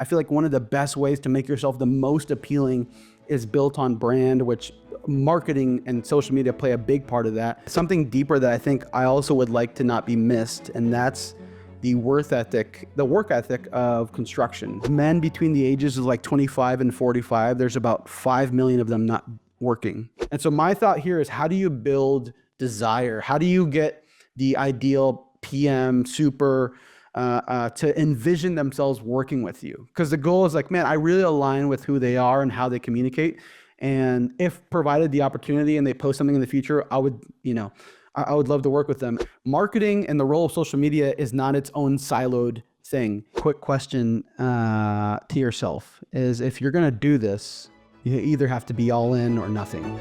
I feel like one of the best ways to make yourself the most appealing is built on brand, which marketing and social media play a big part of that. Something deeper that I think I also would like to not be missed, and that's the work ethic of construction. Men between the ages of like 25 and 45, there's about 5 million of them not working. And so my thought here is, how do you build desire? How do you get the ideal PM, super, to envision themselves working with you? Because the goal is like, man, I really align with who they are and how they communicate. And if provided the opportunity and they post something in the future, I would love to work with them. Marketing and the role of social media is not its own siloed thing. Quick question to yourself is, if you're gonna do this, you either have to be all in or nothing.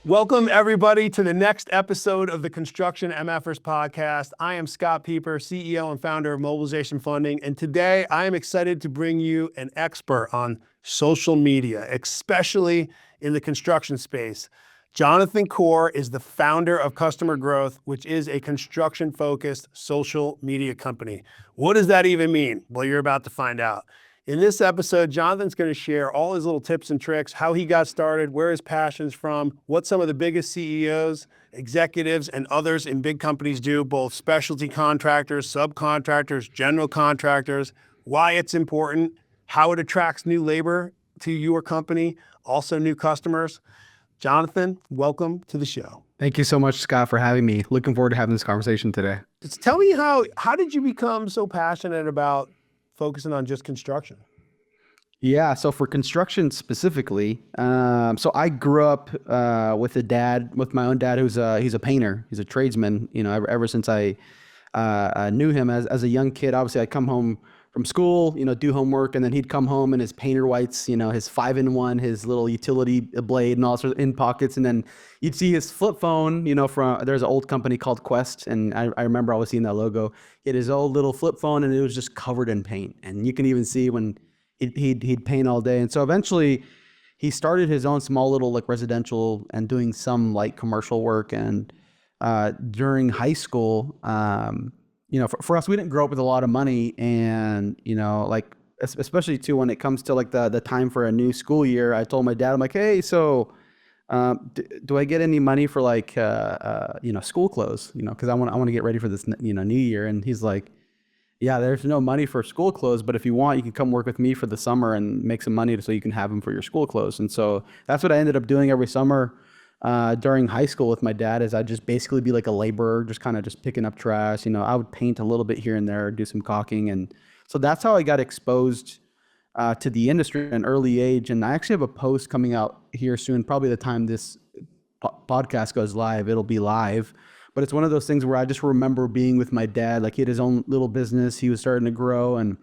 Welcome, everybody, to the next episode of the Construction MF'ers podcast. I am 𝗁𝗏𝗄𝗏, CEO and founder of Mobilization Funding, and today I am excited to bring you an expert on social media, especially in the construction space. Jonathan Core is the founder of Customer Growth, which is a construction-focused social media company. What does that even mean? Well, you're about to find out. In this episode, Jonathan's going to share all his little tips and tricks, how he got started, where his passion's from, what some of the biggest CEOs, executives, and others in big companies do, both specialty contractors, subcontractors, general contractors, why it's important, how it attracts new labor to your company, also new customers. Jonathan, welcome to the show. Thank you so much, Scott, for having me. Looking forward to having this conversation today. Just tell me how did you become so passionate about focusing on just construction? Yeah, so for construction specifically, so I grew up with my own dad, he's a painter, he's a tradesman. You know, ever since I knew him as a young kid. Obviously, I'd come home from school, do homework, and then he'd come home in his painter whites, his 5-in-1, his little utility blade and all sorts of in pockets, and then you'd see his flip phone, there's an old company called Quest, and I remember always seeing that logo. He had his old little flip phone, and it was just covered in paint, and you can even see when he'd paint all day. And so eventually he started his own small little like residential and doing some light commercial work. And during high school, for us, we didn't grow up with a lot of money, and especially too when it comes to like the time for a new school year, I told my dad, I'm like, hey, so do I get any money for like school clothes, because I want to get ready for this new year. And he's like, yeah, there's no money for school clothes, but if you want, you can come work with me for the summer and make some money so you can have them for your school clothes. And so that's what I ended up doing every summer during high school with my dad. Is I'd just basically be like a laborer, just kind of just picking up trash. I would paint a little bit here and there, do some caulking. And so that's how I got exposed to the industry at an early age. And I actually have a post coming out here soon, probably the time this podcast goes live, it'll be live. But it's one of those things where I just remember being with my dad. Like, he had his own little business, he was starting to grow. And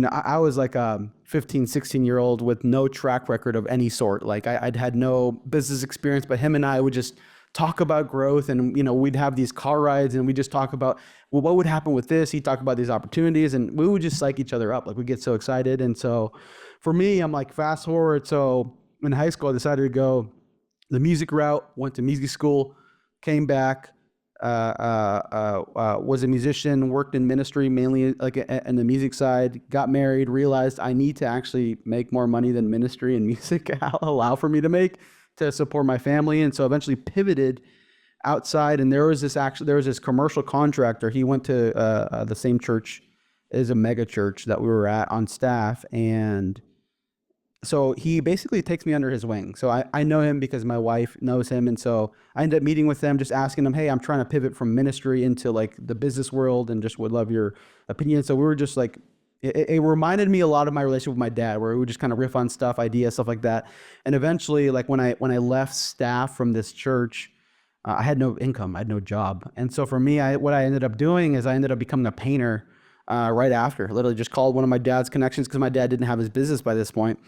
I was like a 15, 16-year-old with no track record of any sort. Like, I'd had no business experience, but him and I would just talk about growth, and we'd have these car rides, and we just talk about, well, what would happen with this? He'd talk about these opportunities, and we would just psych each other up. Like, we get so excited. And so for me, I'm like, fast forward. So in high school, I decided to go the music route, went to music school, came back, was a musician, worked in ministry, mainly like in the music side, got married, realized I need to actually make more money than ministry and music allow for me to make to support my family. And so eventually pivoted outside. And there was this commercial contractor. He went to the same church as a mega church that we were at on staff. And so he basically takes me under his wing. So I know him because my wife knows him. And so I ended up meeting with them, just asking them, hey, I'm trying to pivot from ministry into like the business world and just would love your opinion. So we were just like, it reminded me a lot of my relationship with my dad, where we would just kind of riff on stuff, ideas, stuff like that. And eventually, like when I left staff from this church, I had no income, I had no job. And so for me, what I ended up doing is I ended up becoming a painter right after. Literally just called one of my dad's connections, because my dad didn't have his business by this point.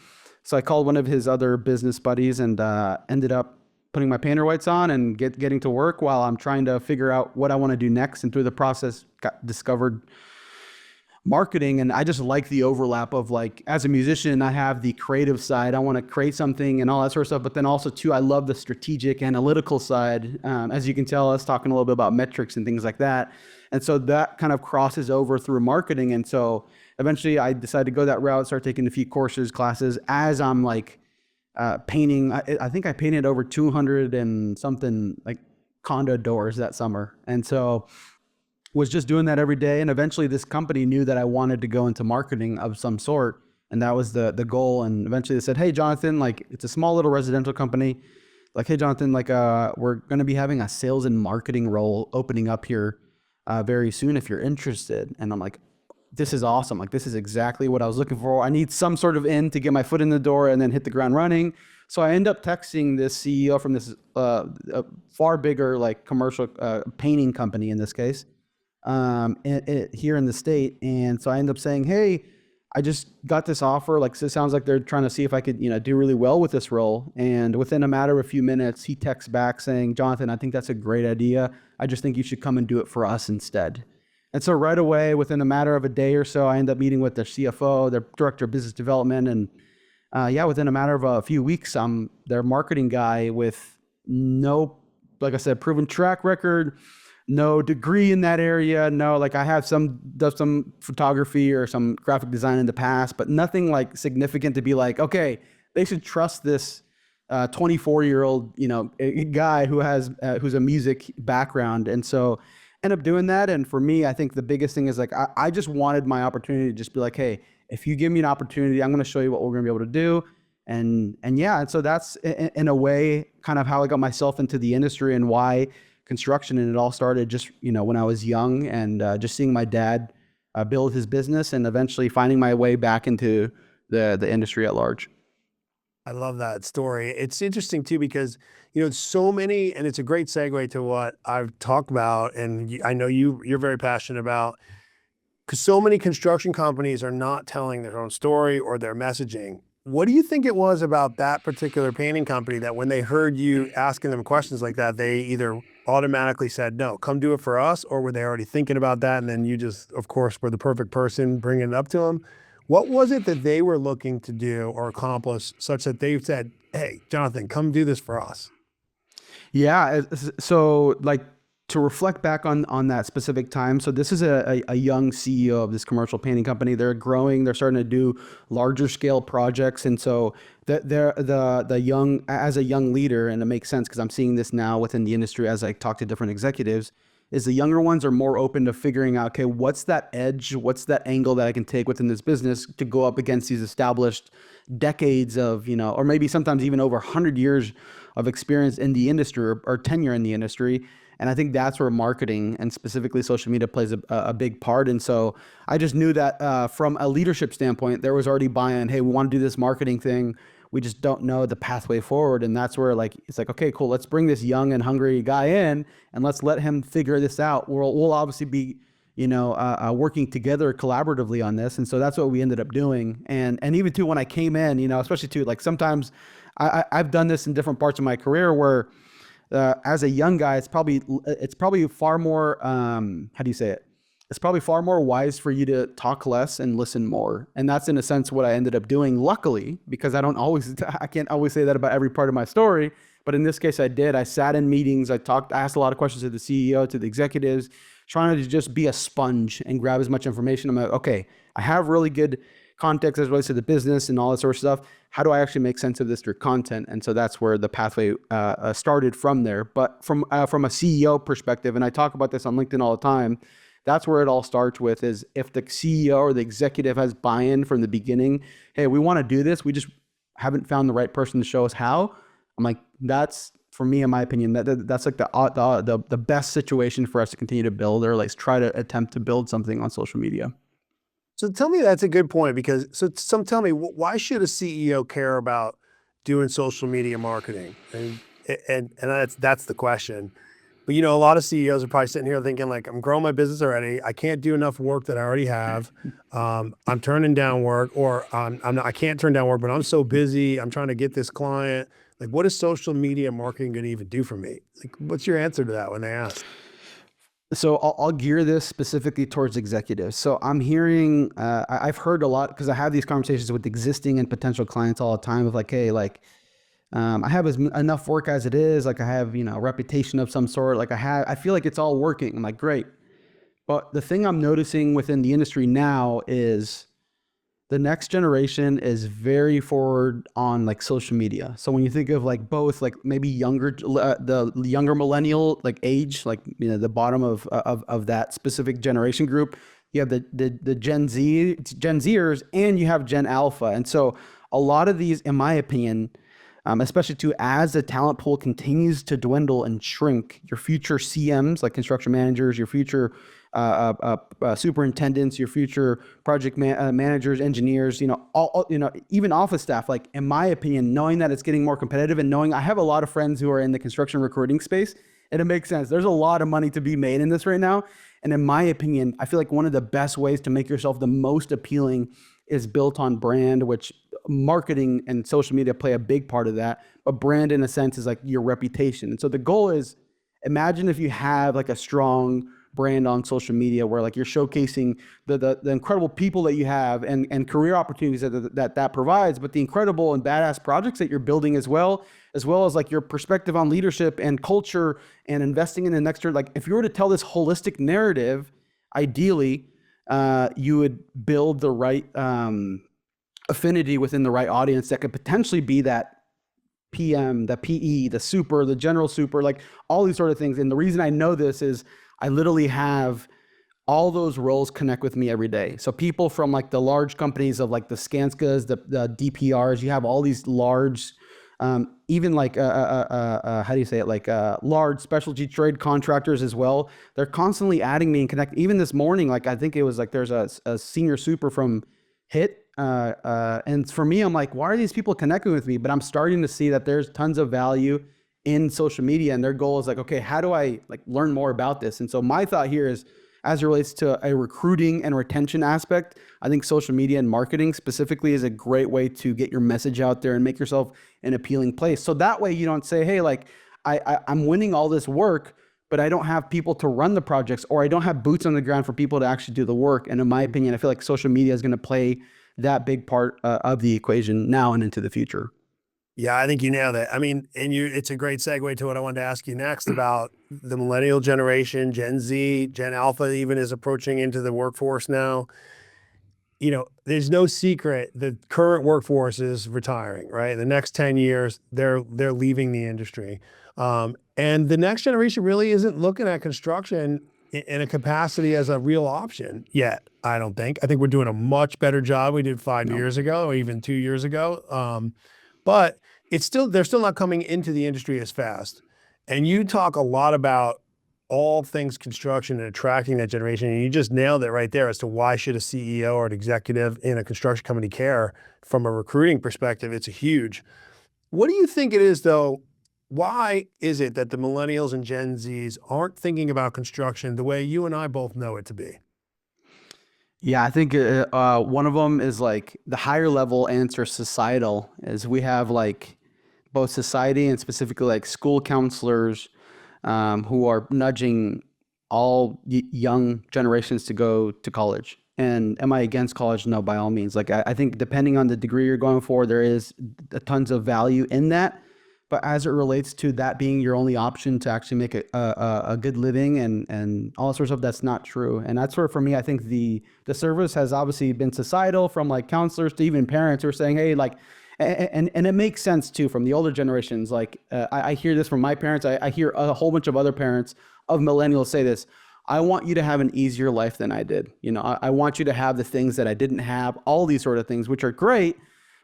So I called one of his other business buddies and ended up putting my painter whites on and getting to work while I'm trying to figure out what I want to do next. And through the process, discovered marketing, and I just like the overlap of like, as a musician, I have the creative side. I want to create something and all that sort of stuff. But then also too, I love the strategic analytical side. As you can tell, us talking a little bit about metrics and things like that. And so that kind of crosses over through marketing. And so eventually I decided to go that route, start taking a few courses, classes as I'm like painting. I think I painted over 200 and something like condo doors that summer. And so was just doing that every day. And eventually this company knew that I wanted to go into marketing of some sort. And that was the goal. And eventually they said, hey, Jonathan, like it's a small little residential company. Like, hey, Jonathan, like we're going to be having a sales and marketing role opening up here very soon if you're interested. And I'm like, this is awesome. Like, this is exactly what I was looking for. I need some sort of in to get my foot in the door and then hit the ground running. So I end up texting this CEO from this far bigger like commercial painting company in this case. Here in the state. And so I end up saying, hey, I just got this offer. Like, so it sounds like they're trying to see if I could, do really well with this role. And within a matter of a few minutes, he texts back saying, Jonathan, I think that's a great idea. I just think you should come and do it for us instead. And so right away, within a matter of a day or so, I end up meeting with their CFO, their director of business development. And within a matter of a few weeks, I'm their marketing guy with no, like I said, proven track record, no degree in that area. No, like I have done some photography or some graphic design in the past, but nothing like significant to be like, okay, they should trust this 24-year-old, guy who's a music background. And so end up doing that. And for me, I think the biggest thing is like, I just wanted my opportunity to just be like, hey, if you give me an opportunity, I'm going to show you what we're going to be able to do. And so that's in a way kind of how I got myself into the industry and why construction. And it all started just, when I was young and just seeing my dad build his business and eventually finding my way back into the industry at large. I love that story. It's interesting too, because, so many, and it's a great segue to what I've talked about. And I know you're very passionate about, because so many construction companies are not telling their own story or their messaging. What do you think it was about that particular painting company that when they heard you asking them questions like that, they either automatically said, no, come do it for us, or were they already thinking about that? And then you just, of course, were the perfect person bringing it up to them. What was it that they were looking to do or accomplish such that they said, hey, Jonathan, come do this for us? Yeah. So like to reflect back on that specific time. So this is a young CEO of this commercial painting company. They're growing, they're starting to do larger scale projects. And so the young, as a young leader, and it makes sense because I'm seeing this now within the industry as I talk to different executives, is the younger ones are more open to figuring out, okay, what's that edge? What's that angle that I can take within this business to go up against these established decades of, or maybe sometimes even over 100 years of experience in the industry or tenure in the industry. And I think that's where marketing and specifically social media plays a big part. And so I just knew that from a leadership standpoint, there was already buy-in. Hey, we want to do this marketing thing. We just don't know the pathway forward. And that's where it's like, okay, cool. Let's bring this young and hungry guy in and let's let him figure this out. We'll obviously be, working together collaboratively on this. And so that's what we ended up doing. And even too, when I came in, especially too, like sometimes I've done this in different parts of my career where as a young guy, it's probably far more, how do you say it? It's probably far more wise for you to talk less and listen more. And that's in a sense what I ended up doing, luckily, because I can't always say that about every part of my story. But in this case, I did. I sat in meetings. I asked a lot of questions to the CEO, to the executives, trying to just be a sponge and grab as much information. I'm like, okay, I have really good context as it relates to the business and all that sort of stuff. How do I actually make sense of this through content? And so that's where the pathway started from there. But from a CEO perspective, and I talk about this on LinkedIn all the time, that's where it all starts with is if the CEO or the executive has buy-in from the beginning, hey, we want to do this. We just haven't found the right person to show us how. I'm like, that's, for me, in my opinion, that's like the best situation for us to continue to build or like try to attempt to build something on social media. So tell me, that's a good point, because tell me, why should a CEO care about doing social media marketing? And that's the question. But a lot of CEOs are probably sitting here thinking like, I'm growing my business already. I can't do enough work that I already have. I'm turning down work, or I can't turn down work, but I'm so busy. I'm trying to get this client. Like, what is social media marketing going to even do for me? Like, what's your answer to that when they ask? So I'll gear this specifically towards executives. So I'm hearing, I've heard a lot because I have these conversations with existing and potential clients all the time of like, hey, like, I have enough work as it is. Like I have, a reputation of some sort. Like I feel like it's all working. I'm like, great. But the thing I'm noticing within the industry now is the next generation is very forward on like social media. So when you think of like both like maybe the younger millennial like age, like the bottom of that specific generation group, you have the Gen Zers, and you have Gen Alpha. And so a lot of these, in my opinion, especially too, as the talent pool continues to dwindle and shrink, your future CMs, like construction managers, your future superintendents, your future project managers, engineers, even office staff, like in my opinion, knowing that it's getting more competitive and knowing I have a lot of friends who are in the construction recruiting space, and it makes sense. There's a lot of money to be made in this right now. And in my opinion, I feel like one of the best ways to make yourself the most appealing is built on brand, which marketing and social media play a big part of that. But brand in a sense is like your reputation. And so the goal is, imagine if you have like a strong brand on social media where like you're showcasing the incredible people that you have and career opportunities that provides, but the incredible and badass projects that you're building as well as like your perspective on leadership and culture and investing in the next year. Like if you were to tell this holistic narrative, ideally, you would build the right affinity within the right audience that could potentially be that PM, the PE, the super, the general super, like all these sort of things. And the reason I know this is I literally have all those roles connect with me every day. So people from like the large companies of like the Skanskas, the DPRs, you have all these large, even like, how do you say it? Like large specialty trade contractors as well. They're constantly adding me and connect. Even this morning, like I think it was like there's a senior super from HIT. And for me, I'm like, why are these people connecting with me? But I'm starting to see that there's tons of value in social media, and their goal is like, okay, how do I like learn more about this? And so my thought here is, as it relates to a recruiting and retention aspect, I think social media and marketing specifically is a great way to get your message out there and make yourself an appealing place. So that way you don't say, hey, like I'm winning all this work, but I don't have people to run the projects, or I don't have boots on the ground for people to actually do the work. And in my opinion, I feel like social media is going to play that big part of the equation now and into the future. Yeah, I think you nailed it. I mean, and it's a great segue to what I wanted to ask you next about the millennial generation, Gen Z, Gen Alpha even is approaching into the workforce now. There's no secret the current workforce is retiring, right? The next 10 years, they're leaving the industry. And the next generation really isn't looking at construction in a capacity as a real option yet, I don't think. I think we're doing a much better job we did 5 years ago, or even 2 years ago. But they're still not coming into the industry as fast. And you talk a lot about all things construction and attracting that generation. And you just nailed it right there as to why should a CEO or an executive in a construction company care from a recruiting perspective. It's huge. What do you think it is though? Why is it that the millennials and Gen Zs aren't thinking about construction the way you and I both know it to be? Yeah, I think one of them is like the higher level answer societal is we have like both society and specifically like school counselors who are nudging all young generations to go to college. And am I against college? No, by all means. Like I think depending on the degree you're going for, there is tons of value in that. But as it relates to that being your only option to actually make a good living and all sorts of stuff, that's not true. And that's where, for me, I think the service has obviously been societal, from like counselors to even parents who are saying, hey, like, and it makes sense too from the older generations. Like I hear this from my parents. I hear a whole bunch of other parents of millennials say this: I want you to have an easier life than I did. I want you to have the things that I didn't have, all these sort of things, which are great.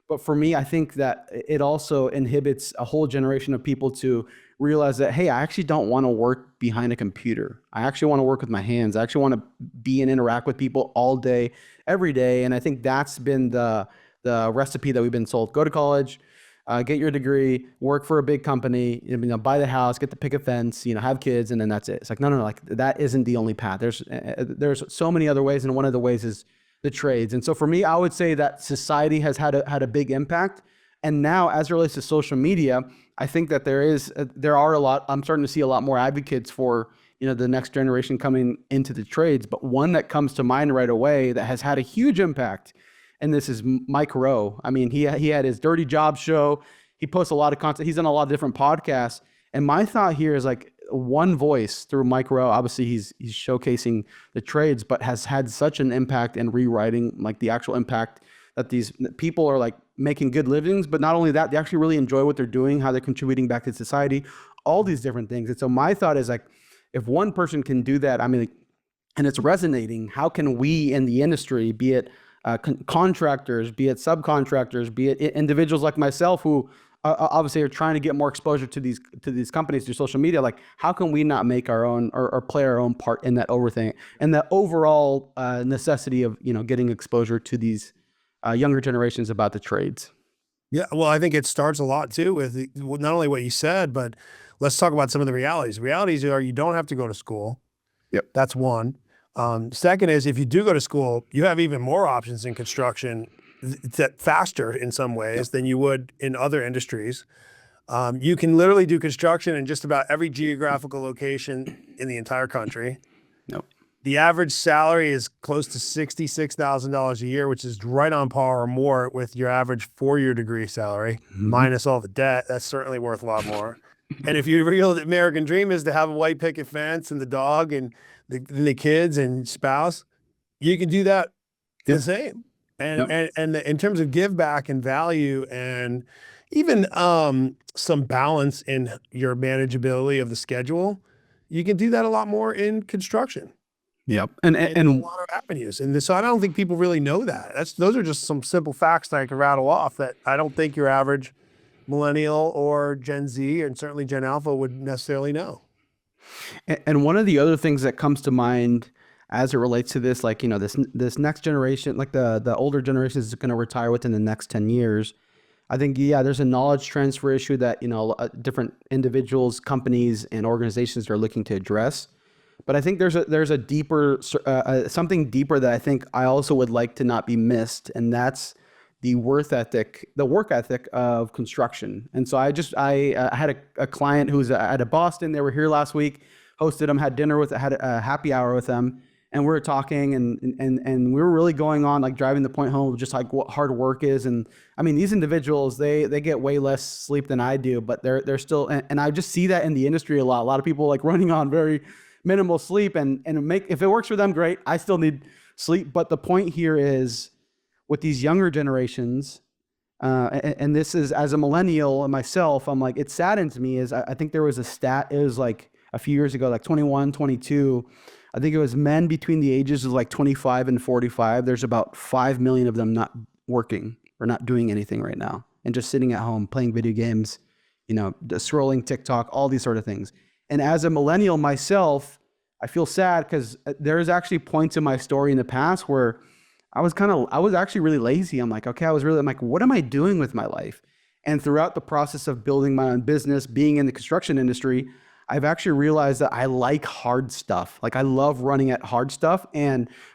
But for me, I think that it also inhibits a whole generation of people to realize that, hey, I actually don't want to work behind a computer. I actually want to work with my hands. I actually want to be and interact with people all day, every day. And I think that's been the recipe that we've been sold. Go to college, get your degree, work for a big company, buy the house, get the picket fence, have kids, and then that's it. It's like, no, like that isn't the only path. There's so many other ways. And one of the ways is the trades. And so for me, I would say that society has had a big impact. And now, as it relates to social media, I think that I'm starting to see a lot more advocates for the next generation coming into the trades. But one that comes to mind right away that has had a huge impact, and this is Mike Rowe. I mean, he had his Dirty Job show. He posts a lot of content. He's on a lot of different podcasts. And my thought here is like one voice through Mike Rowe. Obviously, he's showcasing the trades, but has had such an impact in rewriting like the actual impact that these people are like making good livings. But not only that, they actually really enjoy what they're doing, how they're contributing back to society, all these different things. And so my thought is like, if one person can do that, I mean, and it's resonating, how can we in the industry, be it contractors, be it subcontractors, be it individuals like myself who obviously are trying to get more exposure to these companies through social media, like how can we not make our own or play our own part in that thing and the overall necessity of getting exposure to these younger generations about the trades? Yeah, well, I think it starts a lot too with not only what you said, but let's talk about some of the realities. Realities are you don't have to go to school. Yep. That's one. Second is if you do go to school, you have even more options in construction faster in some ways than you would in other industries. You can literally do construction in just about every geographical location in the entire country. Nope. The average salary is close to $66,000 a year, which is right on par or more with your average four-year degree salary, minus all the debt. That's certainly worth a lot more. And if your real American dream is to have a white picket fence and the dog and the kids and spouse, you can do that the same. And in terms of give back and value and even some balance in your manageability of the schedule, you can do that a lot more in construction. Yep. And a lot of avenues. And so I don't think people really know that. Those are just some simple facts that I can rattle off that I don't think your average millennial or Gen Z and certainly Gen Alpha would necessarily know. And one of the other things that comes to mind as it relates to this, like, this next generation, like the older generation is going to retire within the next 10 years. I think, there's a knowledge transfer issue that, different individuals, companies, and organizations are looking to address. But I think there's a deeper, something deeper that I think I also would like to not be missed. And that's the work ethic of construction. And so I had a client who's out of Boston. They were here last week, hosted them, had dinner had a happy hour with them. And we were talking and we were really going on, like driving the point home of just like what hard work is. And I mean, these individuals, they get way less sleep than I do, but they're still, and I just see that in the industry a lot of people like running on very minimal sleep and if it works for them, great. I still need sleep. But the point here is with these younger generations, and this is as a millennial and myself, I'm like, it saddens me is I think there was a stat, it was like a few years ago, like 21, 22, I think it was men between the ages of like 25 and 45. There's about 5 million of them not working or not doing anything right now and just sitting at home playing video games, scrolling TikTok, all these sort of things. And as a millennial myself, I feel sad because there's actually points in my story in the past where I was actually really lazy. I'm like, what am I doing with my life? And throughout the process of building my own business, being in the construction industry, I've actually realized that I like hard stuff. Like I love running at hard stuff.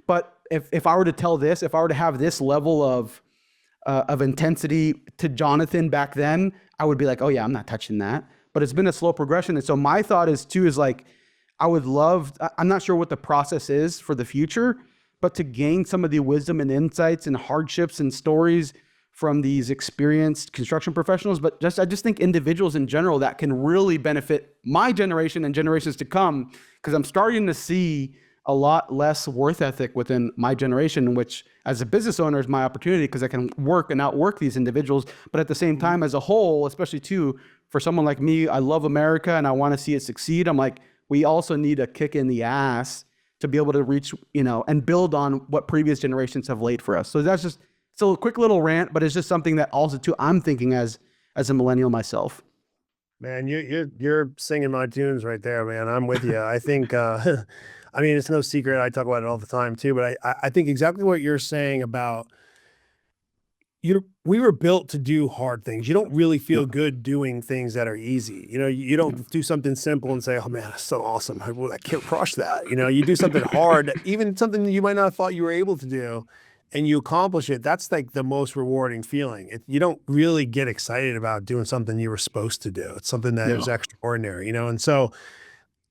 But if I were to have this level of intensity to Jonathan back then, I would be like, oh yeah, I'm not touching that. But it's been a slow progression. And so my thought is like, I'm not sure what the process is for the future, but to gain some of the wisdom and insights and hardships and stories from these experienced construction professionals, but I just think individuals in general that can really benefit my generation and generations to come, because I'm starting to see a lot less work ethic within my generation, which as a business owner is my opportunity because I can work and outwork these individuals. But at the same time, as a whole, especially too, for someone like me, I love America and I want to see it succeed. I'm like, we also need a kick in the ass to be able to reach, and build on what previous generations have laid for us. So that's just, it's a quick little rant, but it's just something that also too I'm thinking as a millennial myself. Man, you're singing my tunes right there, man. I'm with you. I think, I mean, it's no secret. I talk about it all the time too, but I think exactly what you're saying about we were built to do hard things. You don't really feel good doing things that are easy. You don't do something simple and say, oh man, that's so awesome. I can't crush that. You do something hard, even something that you might not have thought you were able to do, and you accomplish it. That's like the most rewarding feeling. You don't really get excited about doing something you were supposed to do. It's something that is extraordinary, And so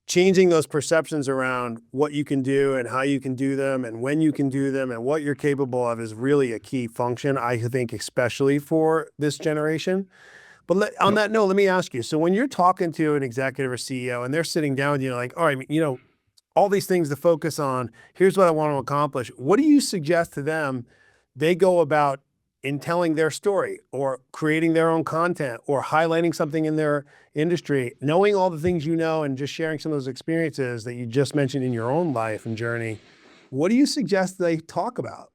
changing those perceptions around what you can do and how you can do them and when you can do them and what you're capable of is really a key function, I think, especially for this generation. But on that note, let me ask you, so when you're talking to an executive or CEO and they're sitting down with you, like, all right, all these things to focus on, here's what I want to accomplish. What do you suggest to them they go about in telling their story or creating their own content or highlighting something in their industry, knowing all the things you know and just sharing some of those experiences that you just mentioned in your own life and journey? What do you suggest they talk about?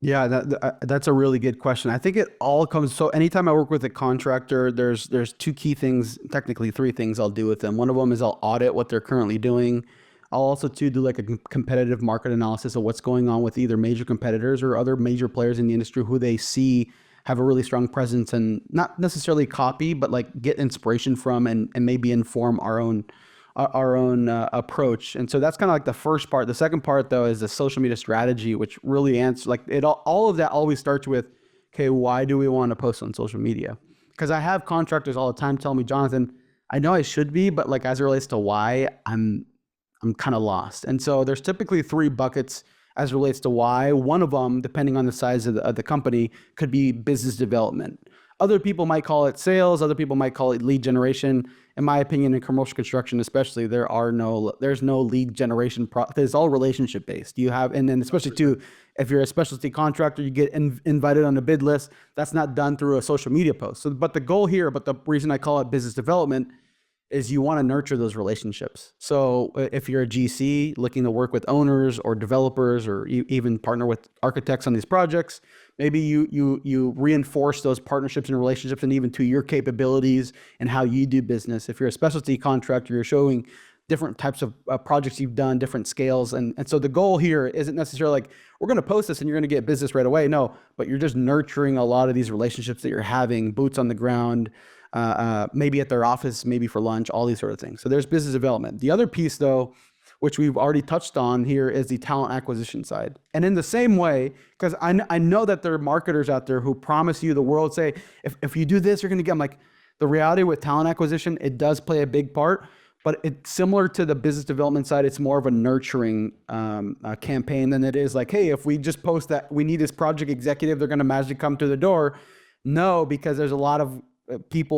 Yeah, that's a really good question. I think it all comes, so anytime I work with a contractor, there's two key things, technically three things I'll do with them. One of them is I'll audit what they're currently doing. I'll also do like a competitive market analysis of what's going on with either major competitors or other major players in the industry who they see have a really strong presence and not necessarily copy, but like get inspiration from and maybe inform our own approach. And so that's kind of like the first part. The second part though is the social media strategy, which really answers like it all of that always starts with, okay, why do we want to post on social media? Because I have contractors all the time tell me, Jonathan, I know I should be, but like as it relates to why, I'm kind of lost. And so there's typically three buckets as it relates to why. One of them, depending on the size of the company, could be business development. Other people might call it sales. Other people might call it lead generation. In my opinion, in commercial construction, especially, there's no lead generation. It's all relationship based. You have, and then especially too, if you're a specialty contractor, you get invited on the bid list. That's not done through a social media post. So, but the goal here, but the reason I call it business development is you want to nurture those relationships. So if you're a GC looking to work with owners or developers or even partner with architects on these projects, maybe you reinforce those partnerships and relationships and even to your capabilities and how you do business. If you're a specialty contractor, you're showing different types of projects you've done, different scales. And so the goal here isn't necessarily like, we're going to post this and you're going to get business right away. No, but you're just nurturing a lot of these relationships that you're having, boots on the ground, maybe at their office, maybe for lunch, all these sort of things. So there's business development. The other piece though, which we've already touched on here, is the talent acquisition side. And in the same way, because I know that there are marketers out there who promise you the world, say, if you do this, you're going to get, I'm like, the reality with talent acquisition, it does play a big part, but it's similar to the business development side. It's more of a nurturing campaign than it is like, hey, if we just post that we need this project executive, they're going to magically come through the door. No, because there's a lot of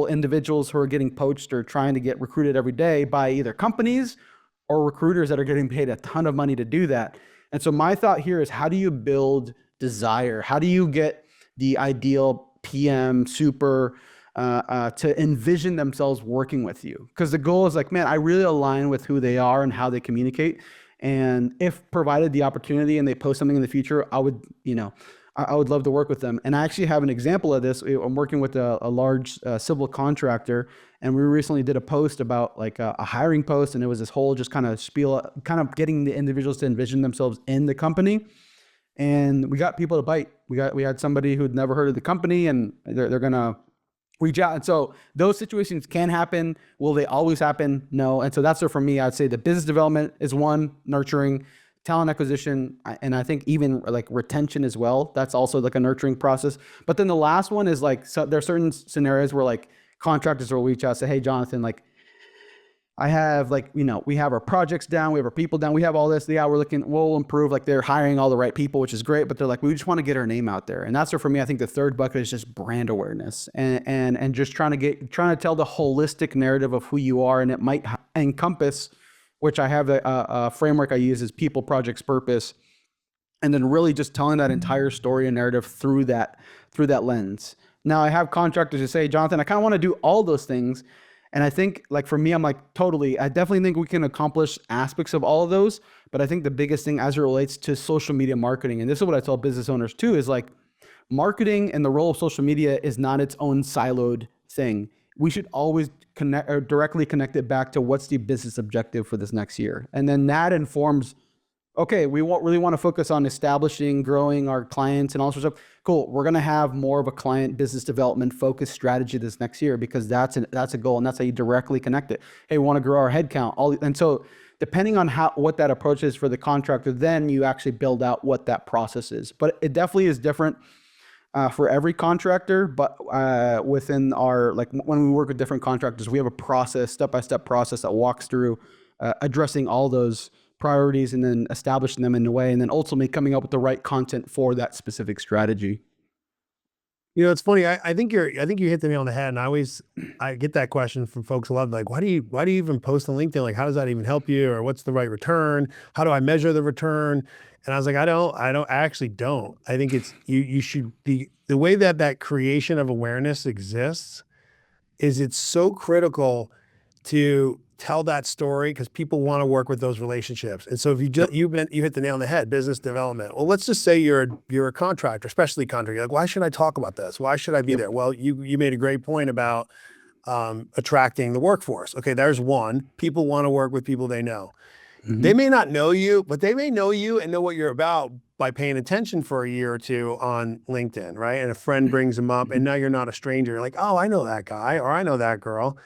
individuals who are getting poached or trying to get recruited every day by either companies or recruiters that are getting paid a ton of money to do that. And so my thought here is, how do you build desire? How do you get the ideal PM super to envision themselves working with you? Because the goal is like, man, I really align with who they are and how they communicate. And if provided the opportunity and they post something in the future, I would love to work with them. And I actually have an example of this. I'm working with a large civil contractor, and we recently did a post about like a hiring post, and it was this whole just kind of spiel, kind of getting the individuals to envision themselves in the company. And we got people to bite. We had somebody who'd never heard of the company, and they're gonna reach out. And so those situations can happen. Will they always happen? No. And so that's where, for me, I'd say the business development is one, nurturing. Talent acquisition, and I think even like retention as well. That's also like a nurturing process. But then the last one is like, so there are certain scenarios where like contractors will reach out and say, hey, Jonathan, like I have like, we have our projects down, we have our people down, we have all this. Yeah, we'll improve. Like they're hiring all the right people, which is great, but they're like, we just want to get our name out there. And that's where, for me, I think the third bucket is just brand awareness and just trying to tell the holistic narrative of who you are. And it might encompass, which I have a framework I use, is people, projects, purpose, and then really just telling that entire story and narrative through that lens. Now I have contractors who say, Jonathan, I kind of want to do all those things. And I think, like, for me, I'm like, totally, I definitely think we can accomplish aspects of all of those. But I think the biggest thing as it relates to social media marketing, and this is what I tell business owners too, is like marketing and the role of social media is not its own siloed thing. We should always directly connect it back to what's the business objective for this next year. And then that informs, okay, we really want to focus on establishing, growing our clients and all sorts of stuff. Cool. We're going to have more of a client business development focused strategy this next year, because that's a goal, and that's how you directly connect it. Hey, we want to grow our headcount. And so depending on what that approach is for the contractor, then you actually build out what that process is. But it definitely is different for every contractor, but within our, like when we work with different contractors, we have a process, step-by-step process that walks through addressing all those priorities and then establishing them in a way, and then ultimately coming up with the right content for that specific strategy. You know, it's funny. I think you hit the nail on the head. And I get that question from folks a lot, like, why do you even post on LinkedIn? Like, how does that even help you? Or what's the right return? How do I measure the return? And I was like, I actually don't. I think it's, you should be, the way that creation of awareness exists is it's so critical to tell that story, because people want to work with those relationships. And so if you hit the nail on the head, business development. Well, let's just say you're a contractor, especially contractor. You're like, why should I talk about this? Why should I be there? Well, you made a great point about attracting the workforce. Okay, there's one. People want to work with people they know. They may not know you, but they may know you and know what you're about by paying attention for a year or two on LinkedIn, right? And a friend brings them up, and now you're not a stranger. You're like, oh, I know that guy, or I know that girl.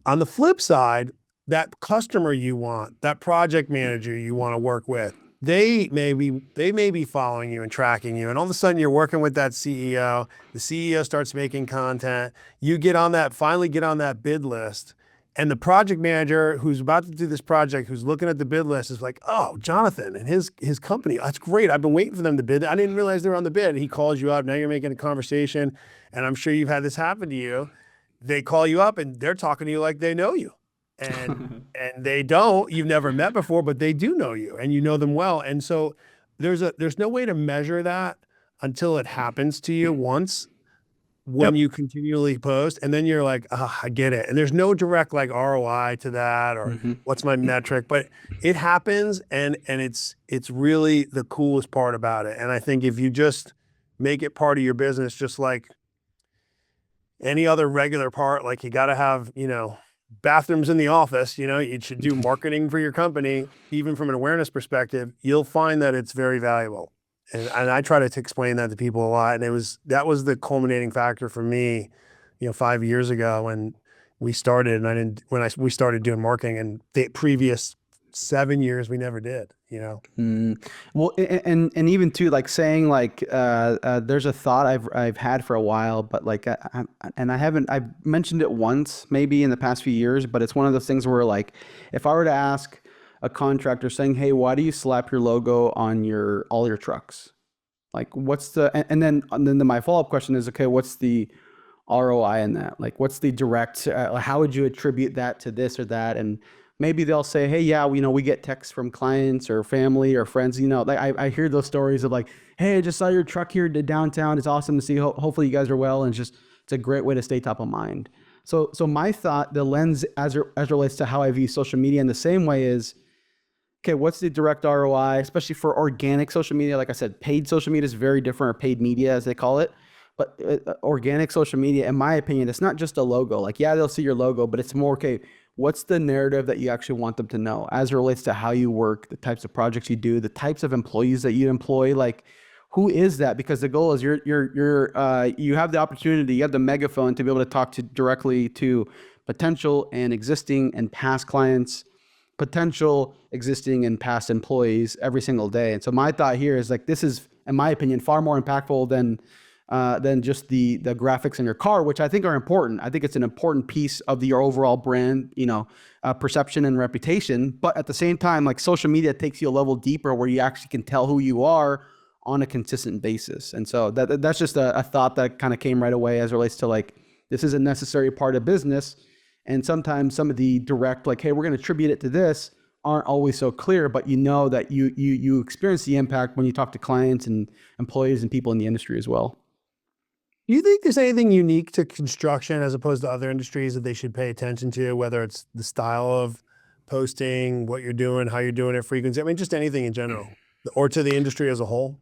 On the flip side, that customer you want, that project manager you want to work with, they may be following you and tracking you. And all of a sudden you're working with that CEO, the CEO starts making content, you finally get on that bid list. And the project manager who's about to do this project, who's looking at the bid list, is like, oh, Jonathan and his company, that's great. I've been waiting for them to bid. I didn't realize they were on the bid. He calls you up, now you're making a conversation. And I'm sure you've had this happen to you. They call you up and they're talking to you like they know you. And they don't, you've never met before, but they do know you and you know them well. And so there's no way to measure that until it happens to you once, when you continually post, and then you're like, oh, I get it. And there's no direct like ROI to that, or what's my metric, but it happens. And it's really the coolest part about it. And I think if you just make it part of your business, just like any other regular part, like you got to have, bathrooms in the office, you should do marketing for your company, even from an awareness perspective, you'll find that it's very valuable. And I try to explain that to people a lot. And that was the culminating factor for me, 5 years ago when we started, and we started doing marketing, and the previous 7 years we never did, Well, and even too, like saying like, there's a thought I've had for a while, but like, I've mentioned it once maybe in the past few years, but it's one of those things where like, if I were to ask a contractor saying, hey, why do you slap your logo on all your trucks? Like what's and then my follow-up question is, okay, what's the ROI in that? Like what's the direct, how would you attribute that to this or that? And maybe they'll say, hey, yeah, we get texts from clients or family or friends, like I hear those stories of like, hey, I just saw your truck here to downtown. It's awesome to see. Hopefully you guys are well. And it's a great way to stay top of mind. So my thought, the lens as relates to how I view social media in the same way is, okay, what's the direct ROI, especially for organic social media? Like I said, paid social media is very different, or paid media as they call it. But organic social media, in my opinion, it's not just a logo. Like, yeah, they'll see your logo, but it's more, okay, what's the narrative that you actually want them to know as it relates to how you work, the types of projects you do, the types of employees that you employ? Like, who is that? Because the goal is you have the opportunity, you have the megaphone to be able to talk directly to potential and existing and past clients, potential existing and past employees every single day. And so my thought here is like, this is, in my opinion, far more impactful than just the graphics in your car, which I think are important. I think it's an important piece of your overall brand, perception and reputation. But at the same time, like social media takes you a level deeper where you actually can tell who you are on a consistent basis. And so that's just a thought that kind of came right away as it relates to like, this is a necessary part of business. And sometimes some of the direct, like, hey, we're going to attribute it to this, aren't always so clear, but that you experience the impact when you talk to clients and employees and people in the industry as well. Do you think there's anything unique to construction as opposed to other industries that they should pay attention to, whether it's the style of posting, what you're doing, how you're doing it, frequency? I mean, just anything in general, or to the industry as a whole?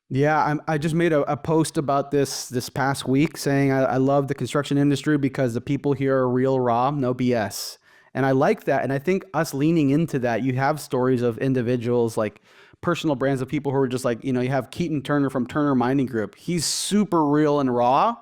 Yeah, I just made a post about this past week saying I love the construction industry because the people here are real, raw, no BS. And I like that. And I think us leaning into that, you have stories of individuals, like personal brands of people who are just like, you have Keaton Turner from Turner Mining Group. He's super real and raw.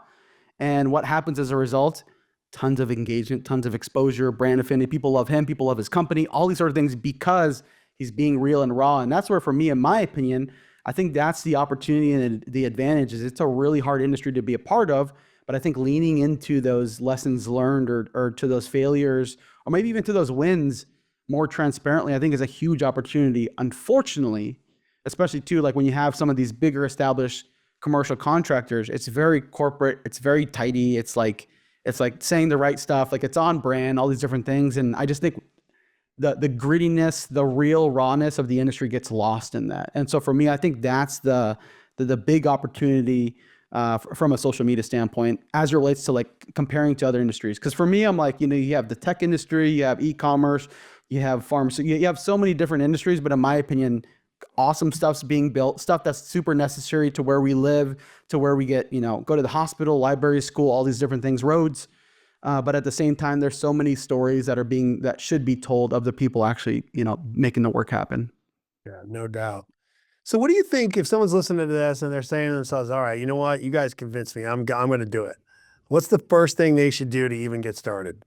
And what happens as a result? Tons of engagement, tons of exposure, brand affinity. People love him. People love his company, all these sort of things because he's being real and raw. And that's where, for me, in my opinion, I think that's the opportunity and the advantage. Is it's a really hard industry to be a part of, but I think leaning into those lessons learned or to those failures, or maybe even to those wins more transparently, I think is a huge opportunity. Unfortunately, especially too, like when you have some of these bigger established commercial contractors, it's very corporate, it's very tidy. It's like saying the right stuff, like it's on brand, all these different things. And I just think the grittiness, the real rawness of the industry gets lost in that. And so for me, I think that's the big opportunity from a social media standpoint as it relates to like comparing to other industries. Because for me, I'm like, you have the tech industry, you have e-commerce, you have pharmacy, you have so many different industries, but in my opinion, awesome stuff's being built, stuff that's super necessary to where we live, to where we get, go to the hospital, library, school, all these different things, roads. But at the same time, there's so many stories that should be told of the people actually, making the work happen. Yeah, no doubt. So what do you think if someone's listening to this and they're saying to themselves, all right, you know what, you guys convinced me, I'm going to do it. What's the first thing they should do to even get started?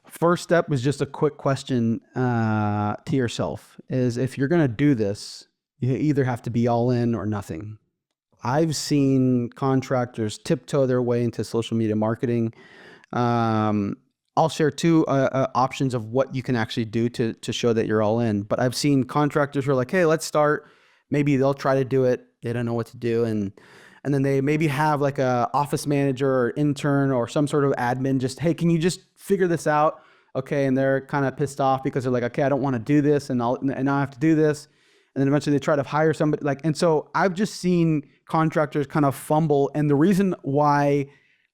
First step was just a quick question to yourself is if you're going to do this, you either have to be all in or nothing. I've seen contractors tiptoe their way into social media marketing. I'll share two options of what you can actually do to show that you're all in. But I've seen contractors who are like, hey, let's start. Maybe they'll try to do it. They don't know what to do. And then they maybe have like a office manager or intern or some sort of admin just, hey, can you just figure this out? Okay. And they're kind of pissed off because they're like, okay, I don't want to do this and now I have to do this. And then eventually they try to hire somebody and so I've just seen contractors kind of fumble. And the reason why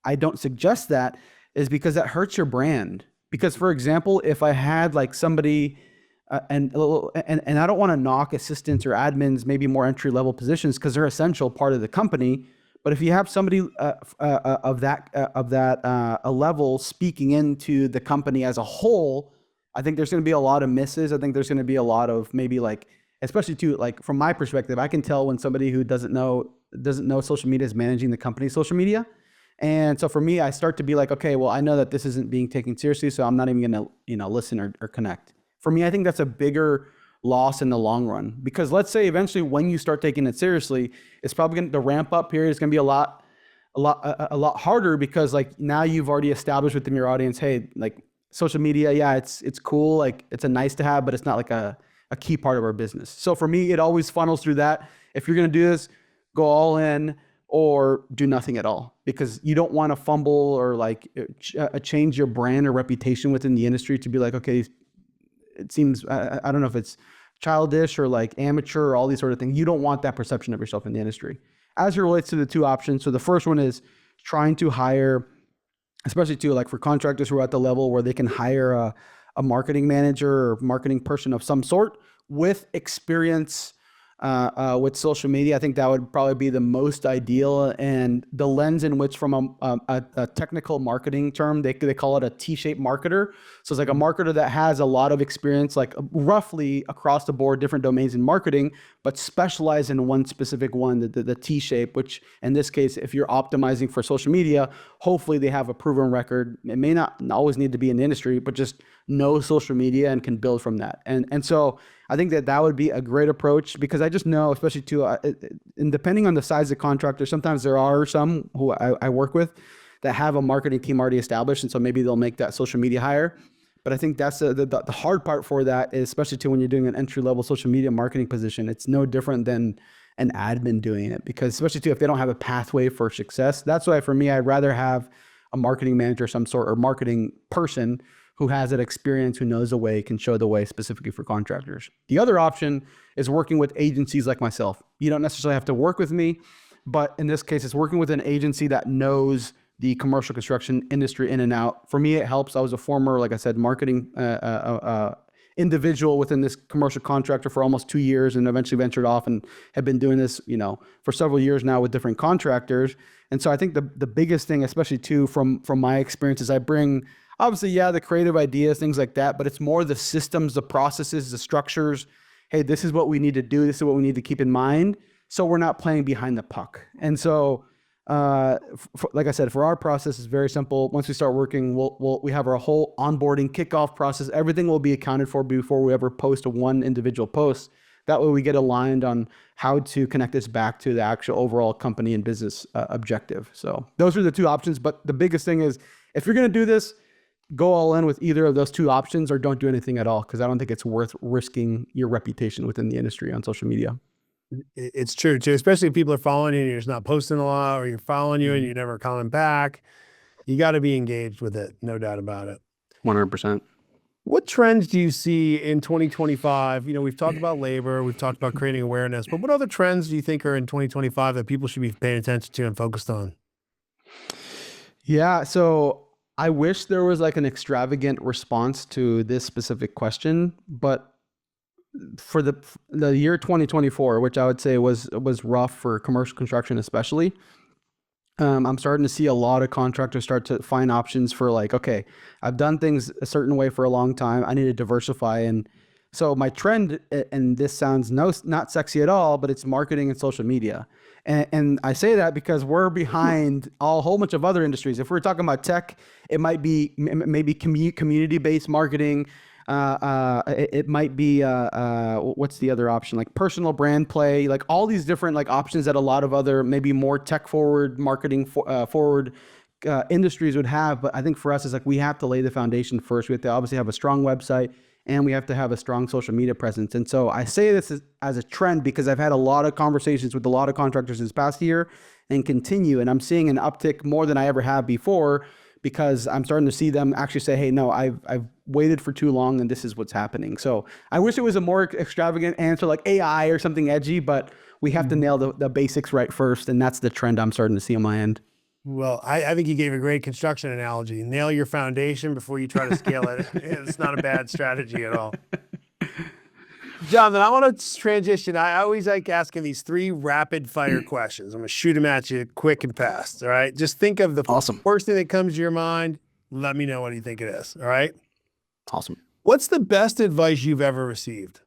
I don't suggest that is because that hurts your brand. Because for example, if I had like somebody and I don't want to knock assistants or admins, maybe more entry level positions because they're essential part of the company. But if you have somebody of that level speaking into the company as a whole, I think there's going to be a lot of misses. I think there's going to be a lot of maybe like, especially too, like from my perspective, I can tell when somebody who doesn't know social media is managing the company's social media. And so for me, I start to be like, okay, well, I know that this isn't being taken seriously, so I'm not even going to, listen or connect. For me, I think that's a bigger loss in the long run, because let's say eventually when you start taking it seriously, it's probably going to, the ramp up period is going to be a lot harder because like now you've already established within your audience, hey, like social media, yeah, it's cool. Like it's a nice to have, but it's not like a key part of our business. So for me, it always funnels through that. If you're going to do this, go all in or do nothing at all, because you don't want to fumble or like change your brand or reputation within the industry to be like, okay, it seems, I don't know if it's childish or like amateur or all these sort of things. You don't want that perception of yourself in the industry. As it relates to the two options. So the first one is trying to hire, especially to like for contractors who are at the level where they can hire a marketing manager or marketing person of some sort with experience with social media. I think that would probably be the most ideal, and the lens in which from a technical marketing term, they call it a T-shaped marketer. So it's like a marketer that has a lot of experience, like roughly across the board, different domains in marketing, but specialize in one specific one, the T-shape, which in this case, if you're optimizing for social media, hopefully they have a proven record. It may not always need to be in the industry, but just know social media and can build from that. And so I think that would be a great approach, because I just know, especially too, and depending on the size of contractor, sometimes there are some who I work with that have a marketing team already established. And so maybe they'll make that social media hire. But I think that's the hard part for that is, especially too, when you're doing an entry-level social media marketing position, it's no different than an admin doing it, because especially too, if they don't have a pathway for success, that's why for me, I'd rather have a marketing manager of some sort or marketing person who has that experience, who knows the way, can show the way specifically for contractors. The other option is working with agencies like myself. You don't necessarily have to work with me, but in this case, it's working with an agency that knows the commercial construction industry in and out. For me, it helps. I was a former, like I said, marketing individual within this commercial contractor for almost 2 years, and eventually ventured off and have been doing this, for several years now with different contractors. And so I think the biggest thing, especially too, from my experiences, I bring, obviously, yeah, the creative ideas, things like that, but it's more the systems, the processes, the structures. Hey, this is what we need to do. This is what we need to keep in mind, so we're not playing behind the puck. And so, like I said, for our process, it's very simple. Once we start working, we have our whole onboarding kickoff process. Everything will be accounted for before we ever post one individual post. That way we get aligned on how to connect this back to the actual overall company and business objective. So those are the two options. But the biggest thing is, if you're going to do this, go all in with either of those two options or don't do anything at all, because I don't think it's worth risking your reputation within the industry on social media. It's true too, especially if people are following you and you're just not posting a lot, or you're following you and you're never calling back. You got to be engaged with it, no doubt about it. 100%. What trends do you see in 2025? You know, we've talked about labor, we've talked about creating awareness, but what other trends do you think are in 2025 that people should be paying attention to and focused on? Yeah, so I wish there was like an extravagant response to this specific question, but for the year 2024, which I would say was rough for commercial construction especially, I'm starting to see a lot of contractors start to find options for like, okay, I've done things a certain way for a long time, I need to diversify. And so my trend, and this sounds not sexy at all, but it's marketing and social media. And I say that because we're behind a whole bunch of other industries. If we're talking about tech, it might be maybe community-based marketing. It might be what's the other option, like personal brand play, like all these different like options that a lot of other maybe more tech forward marketing forward industries would have. But I think for us, it's like we have to lay the foundation first. We have to obviously have a strong website, and we have to have a strong social media presence. And so I say this as a trend because I've had a lot of conversations with a lot of contractors this past year and continue, and I'm seeing an uptick more than I ever have before, because I'm starting to see them actually say, hey, no, I've waited for too long and this is what's happening. So I wish it was a more extravagant answer like AI or something edgy, but we have to nail the basics right first. And that's the trend I'm starting to see on my end. Well, I think you gave a great construction analogy. Nail your foundation before you try to scale it. It's not a bad strategy at all. Jonathan, I want to transition. I always like asking these 3 rapid fire questions. I'm going to shoot them at you quick and fast. All right. Just think of the first thing that comes to your mind. Let me know what you think it is. All right. Awesome. What's the best advice you've ever received?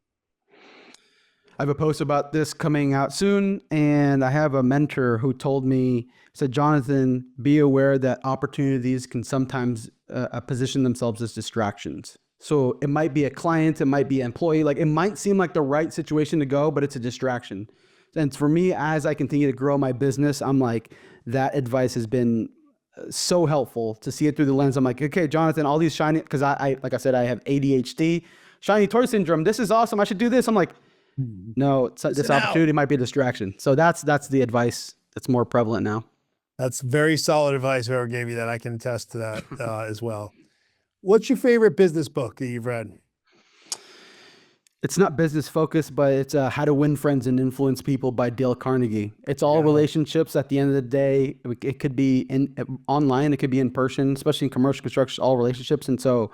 I have a post about this coming out soon, and I have a mentor who told me, said, Jonathan, be aware that opportunities can sometimes position themselves as distractions. So it might be a client, it might be an employee, like it might seem like the right situation to go, but it's a distraction. And for me, as I continue to grow my business, I'm like, that advice has been so helpful to see it through the lens. I'm like, okay, Jonathan, all these shiny, because I like I said, I have ADHD, shiny toy syndrome. This is awesome. I should do this. I'm like, no, this opportunity might be a distraction. So that's the advice that's more prevalent now. That's very solid advice. Whoever gave you that, I can attest to that as well. What's your favorite business book that you've read? It's not business focused, but it's How to Win Friends and Influence People by Dale Carnegie. It's all relationships at the end of the day. It could be online, it could be in person, especially in commercial construction, all relationships. And so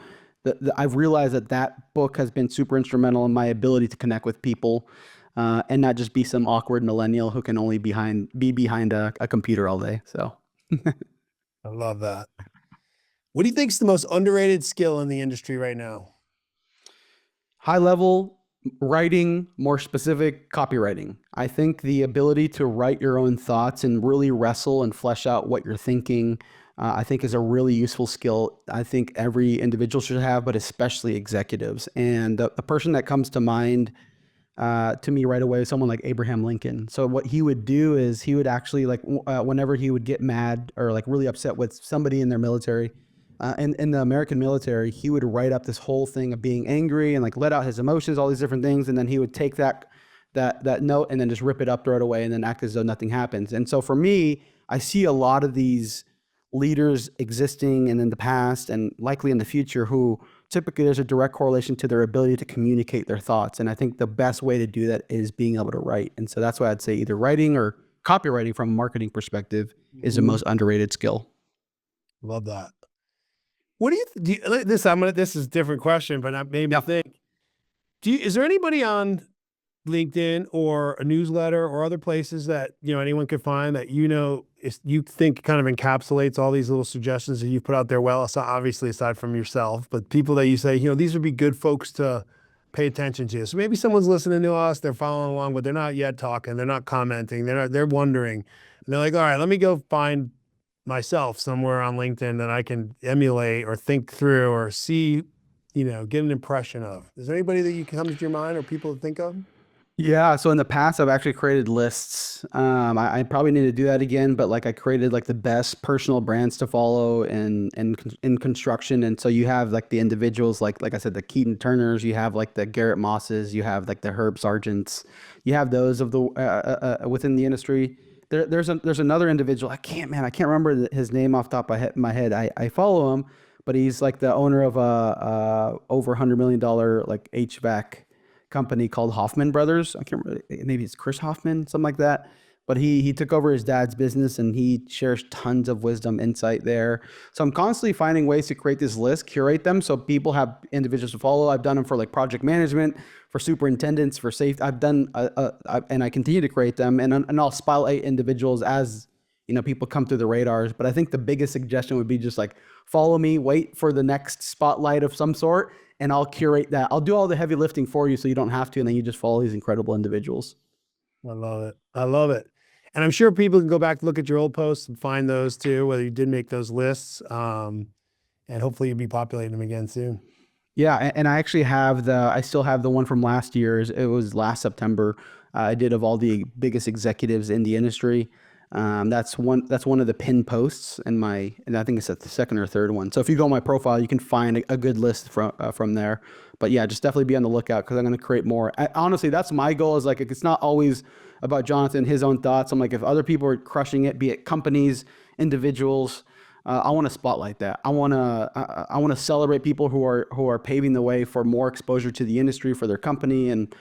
I've realized that book has been super instrumental in my ability to connect with people and not just be some awkward millennial who can only be behind a computer all day. So I love that. What do you think is the most underrated skill in the industry right now? High level writing, more specific copywriting. I think the ability to write your own thoughts and really wrestle and flesh out what you're thinking, I think is a really useful skill. I think every individual should have, but especially executives. And the person that comes to mind to me right away is someone like Abraham Lincoln. So what he would do is he would actually like whenever he would get mad or like really upset with somebody in their military, in the American military, he would write up this whole thing of being angry and like let out his emotions, all these different things. And then he would take that note and then just rip it up, throw it away, and then act as though nothing happens. And so for me, I see a lot of these leaders existing and in the past and likely in the future who typically there's a direct correlation to their ability to communicate their thoughts. And I think the best way to do that is being able to write. And so that's why I'd say either writing or copywriting from a marketing perspective is the most underrated skill. Love that. What do you this is a different question, but that made me think. Is there anybody on LinkedIn or a newsletter or other places that anyone could find that you think kind of encapsulates all these little suggestions that you've put out there? Well, so obviously aside from yourself, but people that you say, these would be good folks to pay attention to. So maybe someone's listening to us, they're following along, but they're not yet talking, they're not commenting, they're wondering. And they're like, all right, let me go find myself somewhere on LinkedIn that I can emulate or think through or see, get an impression of. Is there anybody that comes to your mind or people to think of? Yeah, so in the past, I've actually created lists. I probably need to do that again, but like I created like the best personal brands to follow in construction, and so you have like the individuals, like I said, the Keaton Turners, you have like the Garrett Mosses, you have like the Herb Sargents, you have those of the within the industry. There's another individual. I can't remember his name off the top of my head. I follow him, but he's like the owner of a over $100 million like HVAC company called Hoffman Brothers. I can't remember, maybe it's Chris Hoffman, something like that. But he took over his dad's business and he shares tons of wisdom, insight there. So I'm constantly finding ways to create this list, curate them so people have individuals to follow. I've done them for like project management, for superintendents, for safety. I've done, and I continue to create them, and I'll spotlight individuals as people come through the radars. But I think the biggest suggestion would be just like follow me, wait for the next spotlight of some sort, and I'll curate that. I'll do all the heavy lifting for you so you don't have to, and then you just follow these incredible individuals. I love it. I love it. And I'm sure people can go back, look at your old posts and find those too, whether you did make those lists. And hopefully you'll be populating them again soon. Yeah, and I actually I still have the one from last year's. It was last September. I did of all the biggest executives in the industry. That's one of the pinned posts and I think it's the second or third one. So if you go on my profile, you can find a good list from there. But yeah, just definitely be on the lookout because I'm going to create more. Honestly, that's my goal. Is like it's not always about Jonathan, his own thoughts. I'm like, if other people are crushing it, be it companies, individuals, I want to spotlight that. I want to celebrate people who are paving the way for more exposure to the industry for their company and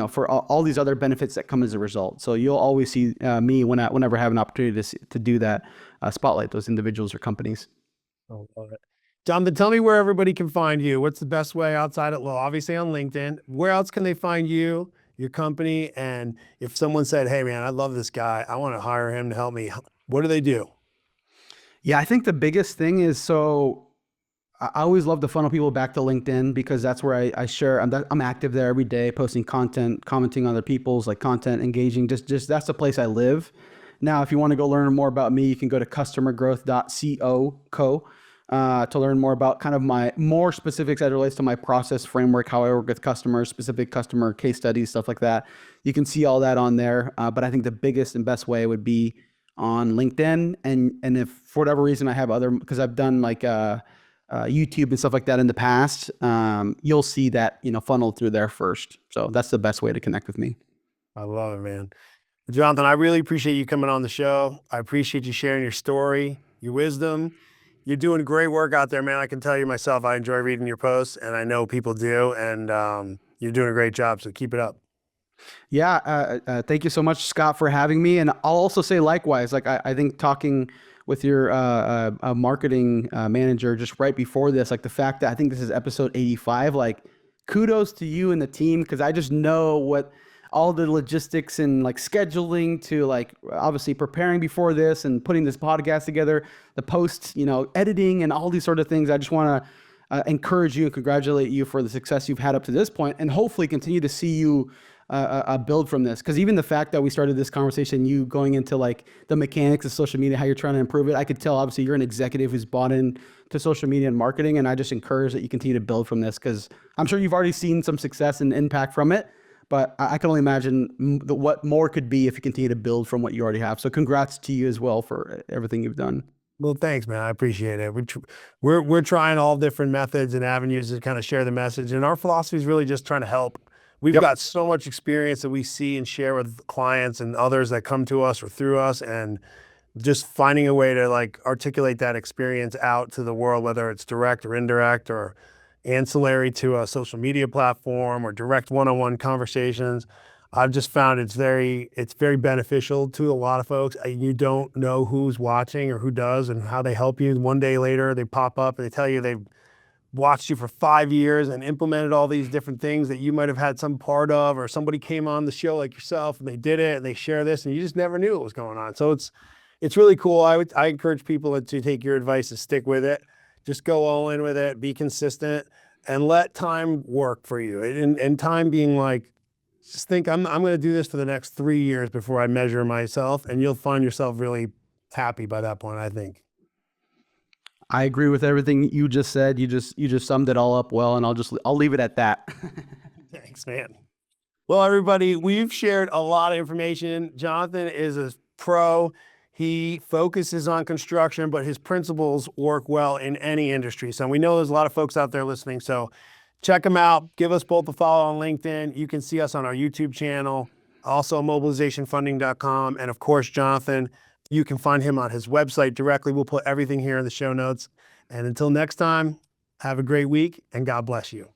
for all these other benefits that come as a result. So you'll always see me whenever I have an opportunity to do that, spotlight those individuals or companies. I love it. Jonathan, tell me where everybody can find you. What's the best way outside of, well, obviously on LinkedIn. Where else can they find you, your company? And if someone said, hey man, I love this guy, I want to hire him to help me, what do they do? Yeah, I think the biggest thing is, so I always love to funnel people back to LinkedIn because that's where I share. I'm active there every day, posting content, commenting on other people's like content, engaging. Just that's the place I live. Now, if you want to go learn more about me, you can go to customergrowth.co to learn more about kind of my more specifics as it relates to my process framework, how I work with customers, specific customer case studies, stuff like that. You can see all that on there. But I think the biggest and best way would be on LinkedIn. And if for whatever reason I have because I've done like YouTube and stuff like that in the past, you'll see that funneled through there first. So that's the best way to connect with me. I love it, man. Jonathan, I really appreciate you coming on the show. I appreciate you sharing your story, your wisdom. You're doing great work out there, man. I can tell you myself, I enjoy reading your posts, and I know people do, and you're doing a great job, so keep it up. Yeah, thank you so much, Scott, for having me. And I'll also say likewise, like I think talking with your marketing manager just right before this, like the fact that I think this is episode 85, like kudos to you and the team, because I just know what all the logistics and like scheduling to like obviously preparing before this and putting this podcast together, the post, editing and all these sort of things. I just want to encourage you and congratulate you for the success you've had up to this point, and hopefully continue to see you build from this. Because even the fact that we started this conversation, you going into like the mechanics of social media, how you're trying to improve it, I could tell obviously you're an executive who's bought in to social media and marketing, and I just encourage that you continue to build from this, because I'm sure you've already seen some success and impact from it, but I can only imagine what more could be if you continue to build from what you already have. So congrats to you as well for everything you've done. Well, thanks, man. I appreciate it. We're trying all different methods and avenues to kind of share the message, and our philosophy is really just trying to help. We've got so much experience that we see and share with clients and others that come to us or through us, and just finding a way to like articulate that experience out to the world, whether it's direct or indirect or ancillary to a social media platform or direct one-on-one conversations. I've just found it's very beneficial to a lot of folks. You don't know who's watching or who does and how they help you. One day later, they pop up and they tell you they've watched you for 5 years and implemented all these different things that you might have had some part of, or somebody came on the show like yourself and they did it and they share this and you just never knew what was going on. So it's really cool. I encourage people to take your advice and stick with it. Just go all in with it, be consistent, and let time work for you. And time being like, just think, I'm going to do this for the next 3 years before I measure myself, and you'll find yourself really happy by that point, I think. I agree with everything you just said. You just summed it all up well, and I'll leave it at that. Thanks, man. Well, everybody, we've shared a lot of information. Jonathan is a pro. He focuses on construction, but his principles work well in any industry. So we know there's a lot of folks out there listening. So check him out. Give us both a follow on LinkedIn. You can see us on our YouTube channel, also mobilizationfunding.com. And of course, Jonathan, you can find him on his website directly. We'll put everything here in the show notes. And until next time, have a great week and God bless you.